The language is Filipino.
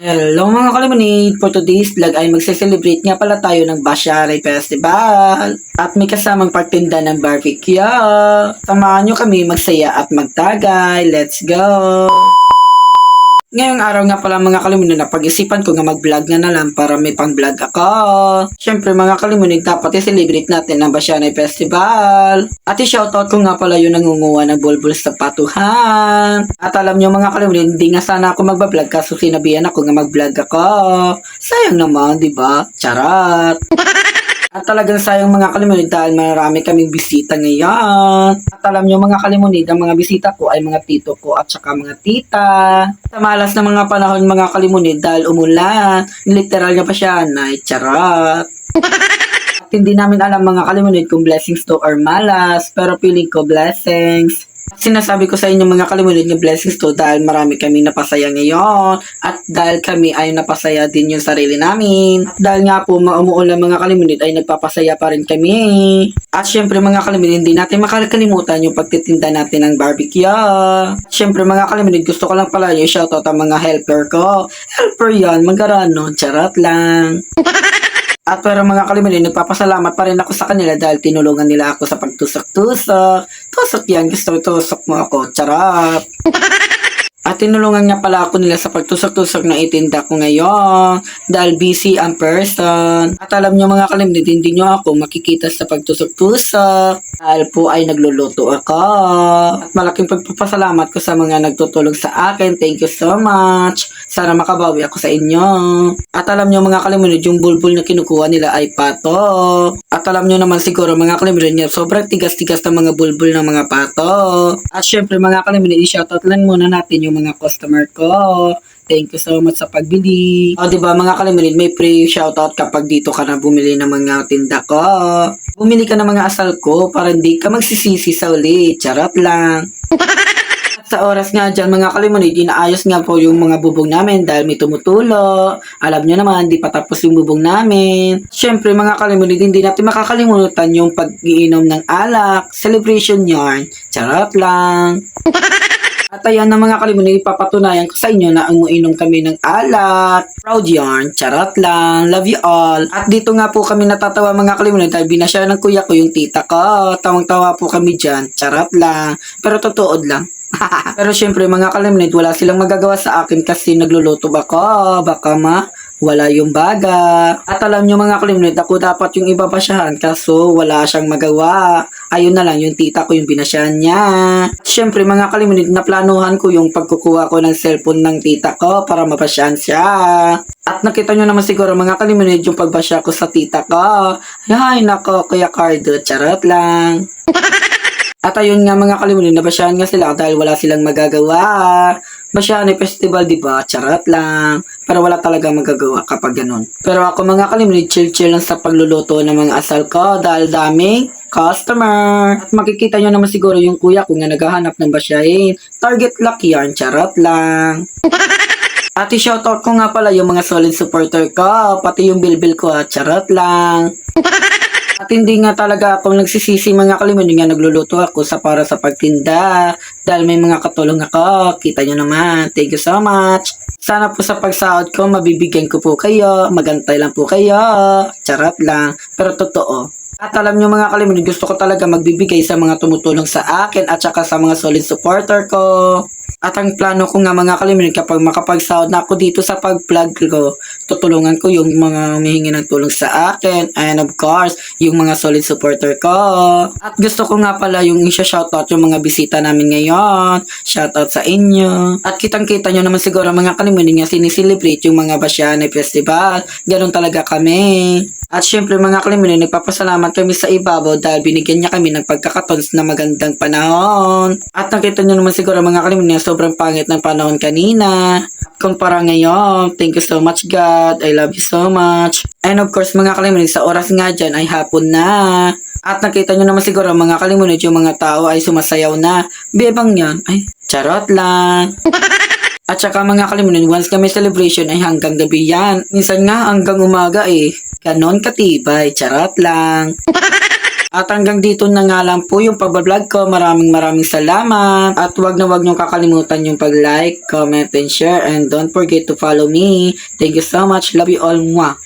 Hello mga kalimunid! For today's vlog ay magse-celebrate nga pala tayo ng Bashari Festival at may kasamang pagtinda ng barbecue. Samahan nyo kami magsaya at magtagay. Let's go! Ngayong araw nga pala mga kalimunid, napag-isipan ko nga mag-vlog na lang para may pang-vlog ako. Siyempre mga kalimunid, dapat i-celebrate natin ang Bashari Festival. At i-shoutout ko nga pala yung nangunguha ng bulbul sa patuhan. At alam nyo mga kalimunid, hindi nga sana ako magbablog kaso sinabihan ako nga mag-vlog ako. Sayang naman, di ba? Charat! At talagang sayang mga kalimunid dahil marami kaming bisita ngayon. At alam nyo mga kalimunid, ang mga bisita ko ay mga tito ko at saka mga tita. Sa malas na mga panahon mga kalimunid dahil umulan, literal nga pa siya na charot. At hindi namin alam mga kalimunid kung blessings to or malas, pero feeling ko blessings. Sinasabi ko sa inyo mga kalimunid ng blessings to dahil marami kaming napasaya ngayon at dahil kami ay napasaya din yung sarili namin. At dahil nga po umuulan mga kalimunid ay nagpapasaya pa rin kami. At syempre mga kalimunid, hindi natin makakalimutan yung pagtitinda natin ng barbecue. At syempre mga kalimunid, gusto ko lang pala yung shoutout ang mga helper ko. Helper yan, magkarano, charot lang. At pero mga kalimunid, nagpapasalamat pa rin ako sa kanila dahil tinulungan nila ako sa pagtusok-tusok. Tusok yan, gusto tusok mo ako, charot. At tinulungan nga pala ako nila sa pagtusok-tusok na itinda ko ngayon dahil busy ang person. At alam nyo mga kalimunid, hindi nyo ako makikita sa pagtusok-tusok dahil po ay nagluluto ako. At malaking pagpapasalamat ko sa mga nagtutulong sa akin. Thank you so much. Sana makabawi ako sa inyo. At alam nyo mga kalimunid, yung bulbul na kinukuha nila ay pato. At alam nyo naman siguro mga kalimunid niya, sobrang tigas-tigas ng mga bulbul ng mga pato. At syempre mga kalimunid, i-shoutout lang muna natin yung mga customer ko. Thank you so much sa pagbili. O diba mga kalimunid, may free shoutout kapag dito ka na bumili ng mga tinda ko. Bumili ka ng mga asal ko para hindi ka magsisisi sa uli. Charot lang. Sa oras nga dyan mga kalimunid, inaayos nga po yung mga bubong namin dahil may tumutulo. Alam nyo naman, di pa tapos yung bubong namin. Siyempre mga kalimunid, hindi natin makakalimutan yung pag-iinom ng alak. Celebration yarn. Charot lang. At ayan na mga kalimunid, ipapatunayan ko sa inyo na umuinom kami ng alak. Proud yarn. Charot lang. Love you all. At dito nga po kami natatawa mga kalimunid dahil binasya ng kuya ko yung tita ko. Tawang-tawa po kami dyan. Charot lang. Pero totoo lang. Pero syempre mga kalimunid, wala silang magagawa sa akin kasi nagluluto ako. Baka wala yung baga. At alam nyo mga kalimunid, ako dapat yung ibabasyahan kaso wala siyang magawa. Ayun na lang yung tita ko yung binasyahan niya. Syempre mga kalimunid, naplanuhan ko yung pagkukuha ko ng cellphone ng tita ko para mabasyahan siya. At nakita nyo naman siguro mga kalimunid yung pagbasya ko sa tita ko. Ay nako, Kuya Cardo, charot lang. At ayun nga mga kalimunid, nabasyahan nga sila dahil wala silang magagawa. Bashani Festival, di ba? Charot lang. Pero wala talaga magagawa kapag ganun. Pero ako mga kalimunid, chill-chill lang sa pagluluto ng mga asal ko dahil daming customer. At makikita nyo naman siguro yung kuya ko nga naghahanap ng basyahin. Target lock yarn, charot lang. At i-shoutout ko nga pala yung mga solid supporter ko, pati yung bilbil ko, charot lang. At hindi nga talaga ako nagsisisi mga kalimunid nga nagluluto ako para sa pagtinda dahil may mga katulong ako. Kita nyo naman. Thank you so much. Sana po sa pagsahod ko mabibigyan ko po kayo. Magantay lang po kayo. Charot lang. Pero totoo. At alam nyo mga kalimunid, gusto ko talaga magbibigay sa mga tumutulong sa akin at saka sa mga solid supporter ko. At ang plano ko nga mga kalimunid, kapag makapagsahod na ako dito sa pag-vlog ko, tutulungan ko yung mga humihingi ng tulong sa akin and of course, yung mga solid supporter ko. At gusto ko nga pala yung isa-shoutout yung mga bisita namin ngayon. Shoutout sa inyo. At kitang-kita nyo naman siguro mga kalimunid nga siniselebrate yung mga Bashani Festival. Ganon talaga kami. At syempre mga kalimunid, nagpapasalamat kami sa ibabaw dahil binigyan niya kami ng pagkakatons na magandang panahon. At nakita nyo naman siguro mga kalimunid, sobrang pangit ng panahon kanina. Kumpara ngayon, thank you so much God, I love you so much. And of course mga kalimunid, sa oras nga dyan ay hapon na. At nakita nyo naman siguro mga kalimunid, yung mga tao ay sumasayaw na. Bebang yan, ay charot lang. At saka mga kalimunid, once kami celebration ay hanggang gabi yan. Minsan nga hanggang umaga eh. Ganon katibay, charot lang. At hanggang dito na nga lang po yung pagbablog ko. Maraming salamat. At wag na wag niyong kakalimutan yung pag-like, comment, and share. And don't forget to follow me. Thank you so much. Love you all. Mwah.